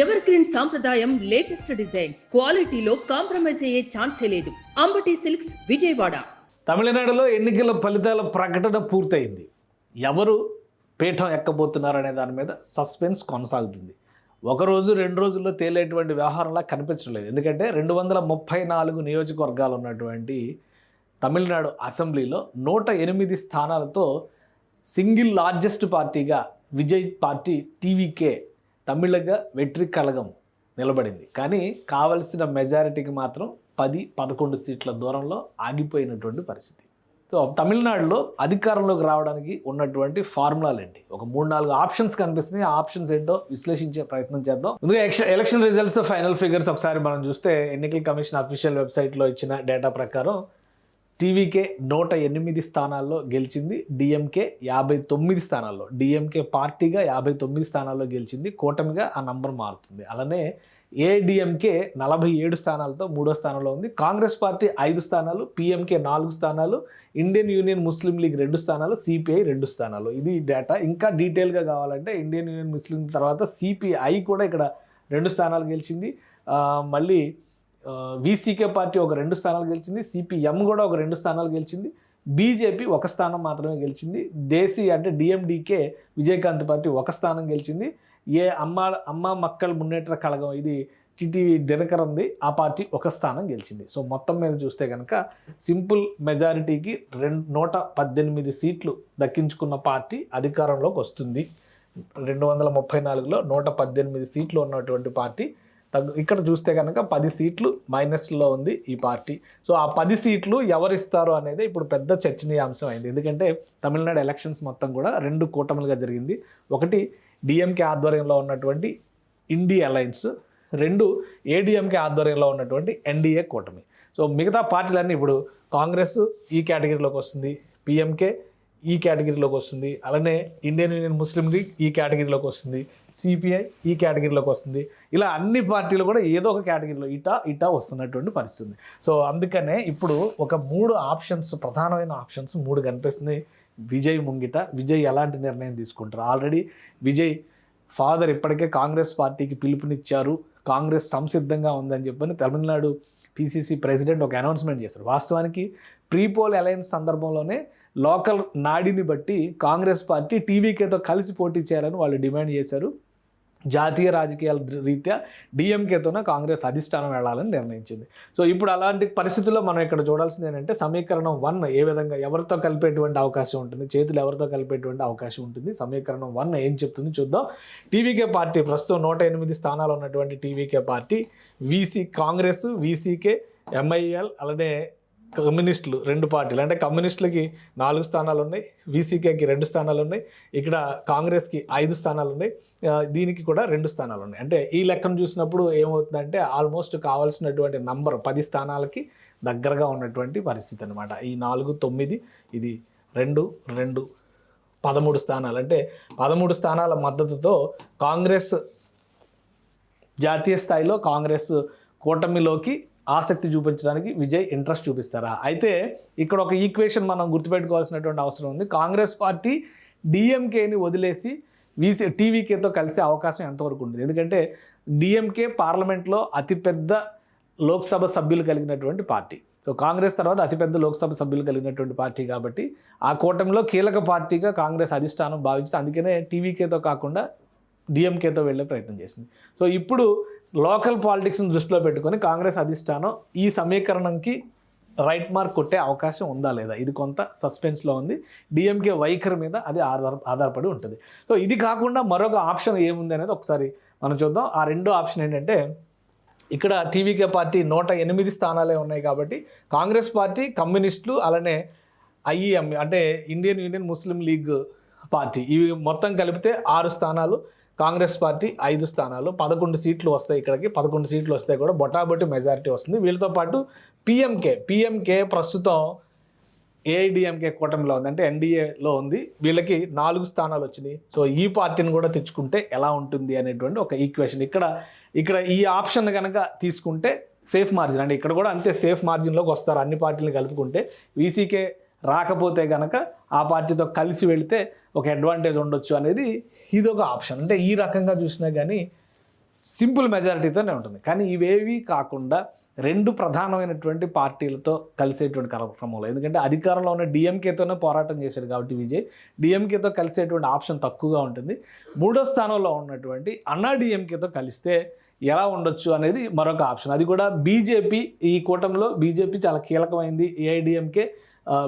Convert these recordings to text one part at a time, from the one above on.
Ever green సాంప్రదాయం latest designs క్వాలిటీలో compromise అయ్యే ఛాన్సే లేదు. అంబటి సిల్క్స్ విజయవాడ. తమిళనాడులో ఎన్నికల ఫలితాల ప్రకటన పూర్తయింది. ఎవరు పీఠం ఎక్కబోతున్నారనే దాని మీద సస్పెన్స్ కొనసాగుతుంది. ఒకరోజు 2 రోజుల్లో తేలేటువంటి వ్యవహారంలా కనిపించడం లేదు. ఎందుకంటే 234 నియోజకవర్గాలు ఉన్నటువంటి తమిళనాడు అసెంబ్లీలో 108 స్థానాలతో సింగిల్ లార్జెస్ట్ పార్టీగా విజయ్ పార్టీ టీవీకే తమిళగా వెట్రి కళగం నిలబడింది. కానీ కావలసిన మెజారిటీకి మాత్రం 10-11 సీట్ల దూరంలో ఆగిపోయినటువంటి పరిస్థితి. సో తమిళనాడులో అధికారంలోకి రావడానికి ఉన్నటువంటి ఫార్ములాలు ఏంటి? ఒక 3-4 ఆప్షన్స్ కనిపిస్తున్నాయి. ఆ ఆప్షన్స్ ఏంటో విశ్లేషించే ప్రయత్నం చేద్దాం. ముందుగా ఎలక్షన్ రిజల్ట్స్ ఫైనల్ ఫిగర్స్ ఒకసారి మనం చూస్తే ఎన్నికల కమిషన్ అఫీషియల్ వెబ్సైట్లో ఇచ్చిన డేటా ప్రకారం టీవీకే 108 స్థానాల్లో గెలిచింది. డిఎంకే 59 స్థానాల్లో, డిఎంకే పార్టీగా 59 స్థానాల్లో గెలిచింది. కూటమిగా ఆ నంబర్ మారుతుంది. అలానే ఏడిఎంకే 47 స్థానాలతో 3వ స్థానంలో ఉంది. కాంగ్రెస్ పార్టీ 5 స్థానాలు, పిఎంకే 4 స్థానాలు, ఇండియన్ యూనియన్ ముస్లిం లీగ్ 2 స్థానాలు, సిపిఐ 2 స్థానాలు. ఇది డేటా. ఇంకా డీటెయిల్గా కావాలంటే ఇండియన్ యూనియన్ ముస్లిం తర్వాత సిపిఐ కూడా ఇక్కడ 2 స్థానాలు గెలిచింది. మళ్ళీ వీసీకే పార్టీ ఒక 2 స్థానాలు గెలిచింది. సిపిఎం కూడా ఒక 2 స్థానాలు గెలిచింది. బీజేపీ 1 స్థానం మాత్రమే గెలిచింది. దేశీ అంటే డిఎండికే విజయకాంత్ పార్టీ 1 స్థానం గెలిచింది. అమ్మ మక్కల్ మున్నేట్ర కళగం, ఇది టీటీవీ దినకరంది, ఆ పార్టీ 1 స్థానం గెలిచింది. సో మొత్తం మీద చూస్తే కనుక సింపుల్ మెజారిటీకి 118 సీట్లు దక్కించుకున్న పార్టీ అధికారంలోకి వస్తుంది. 234లో 118 సీట్లు ఉన్నటువంటి పార్టీ ఇక్కడ చూస్తే కనుక 10 సీట్లు మైనస్లో ఉంది ఈ పార్టీ. సో ఆ 10 సీట్లు ఎవరిస్తారు అనేది ఇప్పుడు పెద్ద చర్చనీయాంశం అయింది. ఎందుకంటే తమిళనాడు ఎలక్షన్స్ మొత్తం కూడా 2 కూటములుగా జరిగింది. ఒకటి డిఎంకే ఆధ్వర్యంలో ఉన్నటువంటి ఇండి అలయన్స్, 2 ఏడిఎంకే ఆధ్వర్యంలో ఉన్నటువంటి ఎన్డీఏ కూటమి. సో మిగతా పార్టీలన్నీ ఇప్పుడు కాంగ్రెస్ ఈ కేటగిరీలోకి వస్తుంది, పిఎంకే ఈ కేటగిరీలోకి వస్తుంది, అలానే ఇండియన్ యూనియన్ ముస్లిం లీగ్ ఈ కేటగిరీలోకి వస్తుంది, సిపిఐ ఈ కేటగిరీలోకి వస్తుంది. ఇలా అన్ని పార్టీలు కూడా ఏదో ఒక కేటగిరీలో ఇటా వస్తున్నటువంటి పరిస్థితి. సో అందుకనే ఇప్పుడు ఒక 3 ఆప్షన్స్, ప్రధానమైన ఆప్షన్స్ 3 కనిపిస్తున్నాయి విజయ్ ముంగిట. విజయ్ ఎలాంటి నిర్ణయం తీసుకుంటారు? ఆల్రెడీ విజయ్ ఫాదర్ ఇప్పటికే కాంగ్రెస్ పార్టీకి పిలుపునిచ్చారు. కాంగ్రెస్ సంసిద్ధంగా ఉందని చెప్పని తమిళనాడు పిసిసి ప్రెసిడెంట్ ఒక అనౌన్స్మెంట్ చేశారు. వాస్తవానికి ప్రీపోల్ అలయన్స్ సందర్భంలోనే లోకల్ నాడిని బట్టి కాంగ్రెస్ పార్టీ టీవీకేతో కలిసి పోటీ చేయాలని వాళ్ళు డిమాండ్ చేశారు. జాతీయ రాజకీయాల రీత్యా డిఎంకేతోనే కాంగ్రెస్ అధిష్టానం వెళ్ళాలని నిర్ణయించింది. సో ఇప్పుడు అలాంటి పరిస్థితుల్లో మనం ఇక్కడ చూడాల్సింది ఏంటంటే సమీకరణం 1 ఏ విధంగా ఎవరితో కలిపేటువంటి అవకాశం ఉంటుంది, చేతులు ఎవరితో కలిపేటువంటి అవకాశం ఉంటుంది, సమీకరణం 1 ఏం చెప్తుంది చూద్దాం. టీవీకే పార్టీ ప్రస్తుతం 108 స్థానాలు ఉన్నటువంటి TVK party Congress, VCK, mil, అలానే కమ్యూనిస్టులు 2 పార్టీలు. అంటే కమ్యూనిస్టులకి 4 స్థానాలు ఉన్నాయి, వీసీకేకి 2 స్థానాలు ఉన్నాయి, ఇక్కడ కాంగ్రెస్కి 5 స్థానాలు ఉన్నాయి, దీనికి కూడా 2 స్థానాలు ఉన్నాయి. అంటే ఈ లెక్కను చూసినప్పుడు ఏమవుతుందంటే ఆల్మోస్ట్ కావాల్సినటువంటి నంబర్ 10 స్థానాలకి దగ్గరగా ఉన్నటువంటి పరిస్థితి అనమాట. ఈ 4, 9, ఇది 2, 13 స్థానాలు. అంటే 13 స్థానాల మద్దతుతో కాంగ్రెస్ జాతీయ స్థాయిలో కాంగ్రెస్ కూటమిలోకి ఆసక్తి చూపించడానికి విజయ్ ఇంట్రెస్ట్ చూపిస్తారా? అయితే ఇక్కడ ఒక ఈక్వేషన్ మనం గుర్తుపెట్టుకోవాల్సినటువంటి అవసరం ఉంది. కాంగ్రెస్ పార్టీ డిఎంకేని వదిలేసి టీవీకేతో కలిసే అవకాశం ఎంతవరకు ఉంటుంది? ఎందుకంటే డిఎంకే పార్లమెంట్లో అతిపెద్ద లోక్సభ సభ్యులు కలిగినటువంటి పార్టీ. సో కాంగ్రెస్ తర్వాత అతిపెద్ద లోక్సభ సభ్యులు కలిగినటువంటి పార్టీ కాబట్టి ఆ కూటమిలో కీలక పార్టీగా కాంగ్రెస్ అధిష్టానం భావించింది. అందుకనే టీవీకేతో కాకుండా డిఎంకేతో వెళ్ళే ప్రయత్నం చేసింది. సో ఇప్పుడు లోకల్ పాలిటిక్స్ని దృష్టిలో పెట్టుకొని కాంగ్రెస్ అధిష్టానం ఈ సమీకరణంకి రైట్ మార్క్ కొట్టే అవకాశం ఉందా లేదా, ఇది కొంత సస్పెన్స్లో ఉంది. డిఎంకే వైఖరి మీద అది ఆధారపడి ఉంటుంది. సో ఇది కాకుండా మరొక ఆప్షన్ ఏముంది అనేది ఒకసారి మనం చూద్దాం. ఆ 2 ఆప్షన్ ఏంటంటే ఇక్కడ టీవీకే పార్టీ 108 స్థానాలే ఉన్నాయి కాబట్టి కాంగ్రెస్ పార్టీ, కమ్యూనిస్టులు, అలానే ఐఈఎం అంటే ఇండియన్ యూనియన్ ముస్లిం లీగ్ పార్టీ, ఇవి మొత్తం కలిపితే 6 స్థానాలు, కాంగ్రెస్ పార్టీ 5 స్థానాలు, 11 సీట్లు వస్తాయి. ఇక్కడికి 11 సీట్లు వస్తాయి కూడా బొటాబొటి మెజారిటీ వస్తుంది. వీళ్ళతో పాటు పిఎంకే ప్రస్తుతం ఏఐడిఎంకే కూటమిలో ఉంది, అంటే ఎన్డీఏలో ఉంది. వీళ్ళకి 4 స్థానాలు వచ్చినాయి. సో ఈ పార్టీని కూడా తెచ్చుకుంటే ఎలా ఉంటుంది అనేటువంటి ఒక ఈక్వేషన్. ఇక్కడ ఈ ఆప్షన్ కనుక తీసుకుంటే సేఫ్ మార్జిన్, అంటే ఇక్కడ కూడా అంతే సేఫ్ మార్జిన్లోకి వస్తారు అన్ని పార్టీలను కలుపుకుంటే. వీసీకే రాకపోతే కనుక ఆ పార్టీతో కలిసి వెళితే ఒక అడ్వాంటేజ్ ఉండొచ్చు అనేది ఇదొక ఆప్షన్. అంటే ఈ రకంగా చూసినా కానీ సింపుల్ మెజారిటీతోనే ఉంటుంది. కానీ ఇవేవి కాకుండా రెండు ప్రధానమైనటువంటి పార్టీలతో కలిసేటువంటి కార్యక్రమంలో, ఎందుకంటే అధికారంలో ఉన్న డిఎంకేతోనే పోరాటం చేశాడు కాబట్టి విజయ్, డిఎంకేతో కలిసేటువంటి ఆప్షన్ తక్కువగా ఉంటుంది. మూడో స్థానంలో ఉన్నటువంటి అన్నా డిఎంకేతో కలిస్తే ఎలా ఉండొచ్చు అనేది మరొక ఆప్షన్. అది కూడా బీజేపీ, ఈ కూటమిలో బీజేపీ చాలా కీలకమైంది. ఏఐడిఎంకే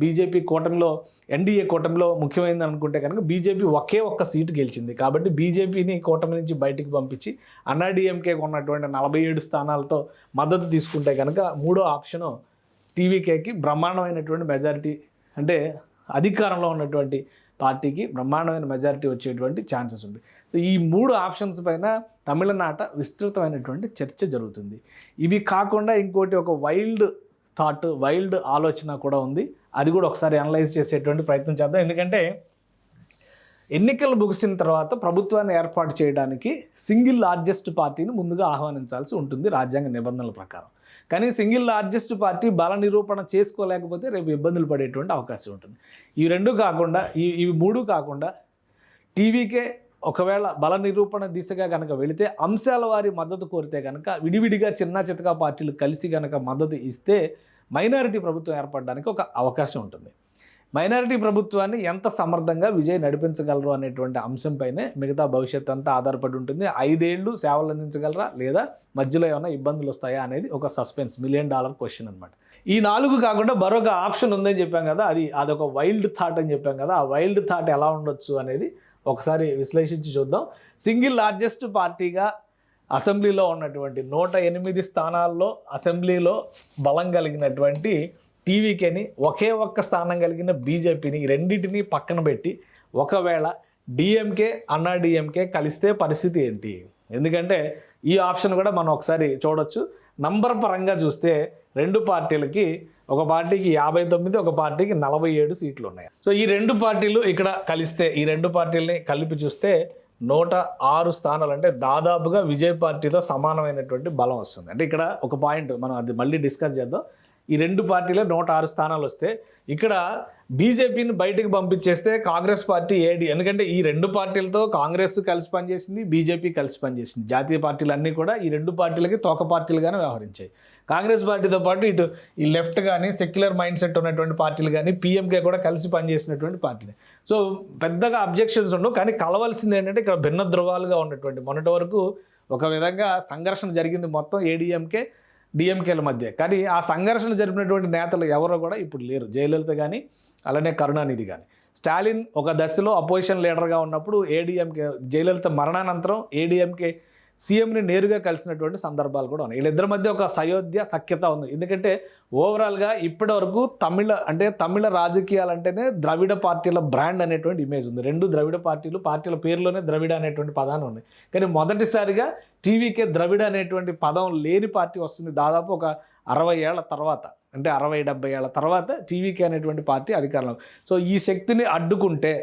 బీజేపీ కూటమిలో, ఎన్డీఏ కూటమిలో ముఖ్యమైనది అనుకుంటే కనుక బీజేపీ ఒకే ఒక్క సీటు గెలిచింది. కాబట్టి బీజేపీని కూటమి నుంచి బయటికి పంపించి అన్నాడీఎంకేకి ఉన్నటువంటి 47 స్థానాలతో మద్దతు తీసుకుంటే కనుక మూడో ఆప్షను టీవీకేకి బ్రహ్మాండమైనటువంటి మెజారిటీ, అంటే అధికారంలో ఉన్నటువంటి పార్టీకి బ్రహ్మాండమైన మెజారిటీ వచ్చేటువంటి ఛాన్సెస్ ఉంది. ఈ మూడు ఆప్షన్స్ పైన తమిళనాట విస్తృతమైనటువంటి చర్చ జరుగుతుంది. ఇవి కాకుండా ఇంకోటి ఒక వైల్డ్ ఆలోచన కూడా ఉంది. అది కూడా ఒకసారి అనలైజ్ చేసేటువంటి ప్రయత్నం చేద్దాం. ఎందుకంటే ఎన్నికలు ముగిసిన తర్వాత ప్రభుత్వాన్ని ఏర్పాటు చేయడానికి సింగిల్ లార్జెస్ట్ పార్టీని ముందుగా ఆహ్వానించాల్సి ఉంటుంది రాజ్యాంగ నిబంధనల ప్రకారం. కానీ సింగిల్ లార్జెస్ట్ పార్టీ బల నిరూపణ చేసుకోలేకపోతే రేపు ఇబ్బందులు పడేటువంటి అవకాశం ఉంటుంది. ఇవి మూడు కాకుండా టీవీకే ఒకవేళ బల నిరూపణ దిశగా కనుక వెళితే, అంశాల వారి మద్దతు కోరితే కనుక, విడివిడిగా చితకా పార్టీలు కలిసి కనుక మద్దతు ఇస్తే మైనారిటీ ప్రభుత్వం ఏర్పడడానికి ఒక అవకాశం ఉంటుంది. మైనారిటీ ప్రభుత్వాన్ని ఎంత సమర్థంగా విజయ్ నడిపించగలరు అనేటువంటి అంశంపైనే మిగతా భవిష్యత్తు అంతా ఆధారపడి ఉంటుంది. 5 ఏళ్ళు సేవలు అందించగలరా, లేదా మధ్యలో ఏమైనా ఇబ్బందులు వస్తాయా అనేది ఒక సస్పెన్స్, $1 మిలియన్ క్వశ్చన్ అనమాట. ఈ 4 కాకుండా మరొక ఆప్షన్ ఉందని చెప్పాం కదా, అదొక వైల్డ్ థాట్ అని చెప్పాం కదా. ఆ వైల్డ్ థాట్ ఎలా ఉండొచ్చు అనేది ఒకసారి విశ్లేషించి చూద్దాం. సింగిల్ లార్జెస్ట్ పార్టీగా అసెంబ్లీలో ఉన్నటువంటి 108 స్థానాల్లో అసెంబ్లీలో బలం కలిగినటువంటి టీవీకేని, ఒకే ఒక్క స్థానం కలిగిన బీజేపీని, ఈ రెండింటిని పక్కన పెట్టి ఒకవేళ డిఎంకే అన్నా డిఎంకే కలిస్తే పరిస్థితి ఏంటి? ఎందుకంటే ఈ ఆప్షన్ కూడా మనం ఒకసారి చూడొచ్చు. నంబర్ పరంగా చూస్తే రెండు పార్టీలకి, ఒక పార్టీకి 59, ఒక పార్టీకి 47 సీట్లు ఉన్నాయి. సో ఈ రెండు పార్టీలు ఇక్కడ కలిస్తే, ఈ రెండు పార్టీలని కలిపి చూస్తే 106 స్థానాలు, అంటే దాదాపుగా విజయ్ పార్టీతో సమానమైనటువంటి బలం వస్తుంది. అంటే ఇక్కడ ఒక పాయింట్ మనం అది మళ్ళీ డిస్కస్ చేద్దాం. ఈ రెండు పార్టీలో 106 స్థానాలు వస్తే ఇక్కడ బీజేపీని బయటకు పంపించేస్తే కాంగ్రెస్ పార్టీ ఎందుకంటే ఈ రెండు పార్టీలతో కాంగ్రెస్ కలిసి పనిచేసింది, బీజేపీ కలిసి పనిచేసింది. జాతీయ పార్టీలు అన్నీ కూడా ఈ రెండు పార్టీలకి తోక పార్టీలుగానే వ్యవహరించాయి. కాంగ్రెస్ పార్టీతో పాటు ఇటు ఈ లెఫ్ట్ కానీ, సెక్యులర్ మైండ్ సెట్ ఉన్నటువంటి పార్టీలు కానీ, పీఎంకే కూడా కలిసి పనిచేసినటువంటి పార్టీలు. సో పెద్దగా అబ్జెక్షన్స్ ఉండవు. కానీ కలవాల్సింది ఏంటంటే ఇక్కడ భిన్న ధృవాలుగా ఉన్నటువంటి, మొన్నటి వరకు ఒక విధంగా సంఘర్షణ జరిగింది మొత్తం ఏడీఎంకే డిఎంకేల మధ్య. కానీ ఆ సంఘర్షణ జరిపినటువంటి నేతలు ఎవరో కూడా ఇప్పుడు లేరు. జయలలిత కానీ, అలానే కరుణానిధి కానీ. స్టాలిన్ ఒక దశలో అపోజిషన్ లీడర్గా ఉన్నప్పుడు ఏడీఎంకే, జయలలిత మరణానంతరం ఏడీఎంకే సీఎంని నేరుగా కలిసినటువంటి సందర్భాలు కూడా ఉన్నాయి. వీళ్ళిద్దరి మధ్య ఒక సఖ్యత ఉంది. ఎందుకంటే ఓవరాల్గా ఇప్పటి వరకు తమిళ రాజకీయాలు అంటేనే ద్రవిడ పార్టీల బ్రాండ్ అనేటువంటి ఇమేజ్ ఉంది. రెండు ద్రవిడ పార్టీల పేర్లోనే ద్రవిడ అనేటువంటి పదాన్ని ఉన్నాయి. కానీ మొదటిసారిగా టీవీకే ద్రవిడ అనేటువంటి పదం లేని పార్టీ వస్తుంది దాదాపు ఒక 60 ఏళ్ల తర్వాత, అంటే 60-70 ఏళ్ల తర్వాత టీవీకే అనేటువంటి పార్టీ అధికారంలో. సో ఈ శక్తిని అడ్డుకుంటే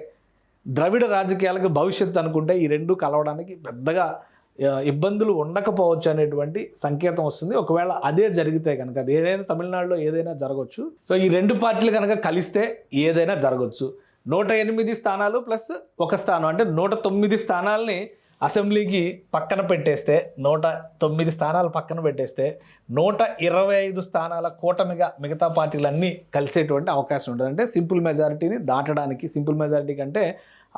ద్రవిడ రాజకీయాలకు భవిష్యత్తు అనుకుంటే ఈ రెండు కలవడానికి పెద్దగా ఇబ్బందులు ఉండకపోవచ్చు అనేటువంటి సంకేతం వస్తుంది. ఒకవేళ అదే జరిగితే కనుక, అది ఏదైనా తమిళనాడులో ఏదైనా జరగవచ్చు. సో ఈ రెండు పార్టీలు కనుక కలిస్తే ఏదైనా జరగవచ్చు. 108 స్థానాలు ప్లస్ ఒక స్థానం, అంటే 109 స్థానాలని అసెంబ్లీకి పక్కన పెట్టేస్తే, 109 స్థానాలు పక్కన పెట్టేస్తే 125 స్థానాల కూటమిగా మిగతా పార్టీలన్నీ కలిసేటువంటి అవకాశం ఉంటుంది. అంటే సింపుల్ మెజారిటీని దాటడానికి, సింపుల్ మెజారిటీ కంటే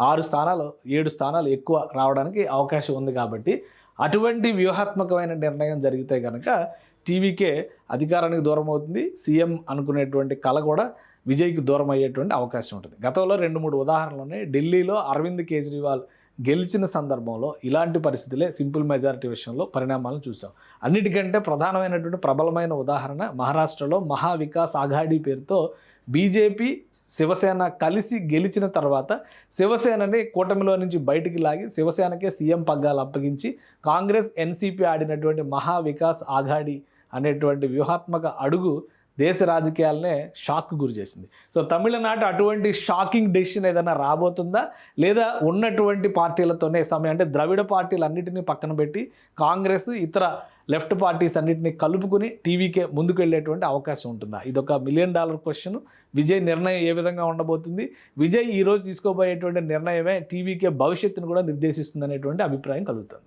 6 స్థానాలు 7 స్థానాలు ఎక్కువ రావడానికి అవకాశం ఉంది. కాబట్టి అటువంటి వ్యూహాత్మకమైన నిర్ణయం జరిగితే కనుక టీవీకే అధికారానికి దూరం అవుతుంది. సీఎం అనుకునేటువంటి కళ కూడా విజయ్కి దూరం అయ్యేటువంటి అవకాశం ఉంటుంది. గతంలో 2-3 ఉదాహరణలు ఉన్నాయి. ఢిల్లీలో అరవింద్ కేజ్రీవాల్ గెలిచిన సందర్భంలో ఇలాంటి పరిస్థితులే సింపుల్ మెజారిటీ విషయంలో పరిణామాలను చూసాం. అన్నిటికంటే ప్రధానమైనటువంటి ప్రబలమైన ఉదాహరణ మహారాష్ట్రలో మహా వికాస్ ఆఘాడీ పేరుతో బీజేపీ శివసేన కలిసి గెలిచిన తర్వాత శివసేనని కూటమిలో నుంచి బయటికి లాగి శివసేనకే సీఎం పగ్గాలు అప్పగించి కాంగ్రెస్ ఎన్సీపీ ఆడినటువంటి మహా వికాస్ ఆఘాడీ అనేటువంటి వ్యూహాత్మక అడుగు దేశ రాజకీయాలనే షాక్కు గురి చేసింది. సో తమిళనాడు అటువంటి షాకింగ్ డెసిషన్ ఏదైనా రాబోతుందా, లేదా ఉన్నటువంటి పార్టీలతోనే సమయం, అంటే ద్రవిడ పార్టీలు అన్నిటినీ పక్కన పెట్టి కాంగ్రెస్ ఇతర లెఫ్ట్ పార్టీస్ అన్నింటినీ కలుపుకుని టీవీకే ముందుకు వెళ్ళేటువంటి అవకాశం ఉంటుందా? ఇదొక $1 మిలియన్ క్వశ్చన్. విజయ్ నిర్ణయం ఏ విధంగా ఉండబోతుంది? విజయ్ ఈరోజు తీసుకోబోయేటువంటి నిర్ణయమే టీవీకే భవిష్యత్తును కూడా నిర్దేశిస్తుంది అనేటువంటి అభిప్రాయం కలుగుతుంది.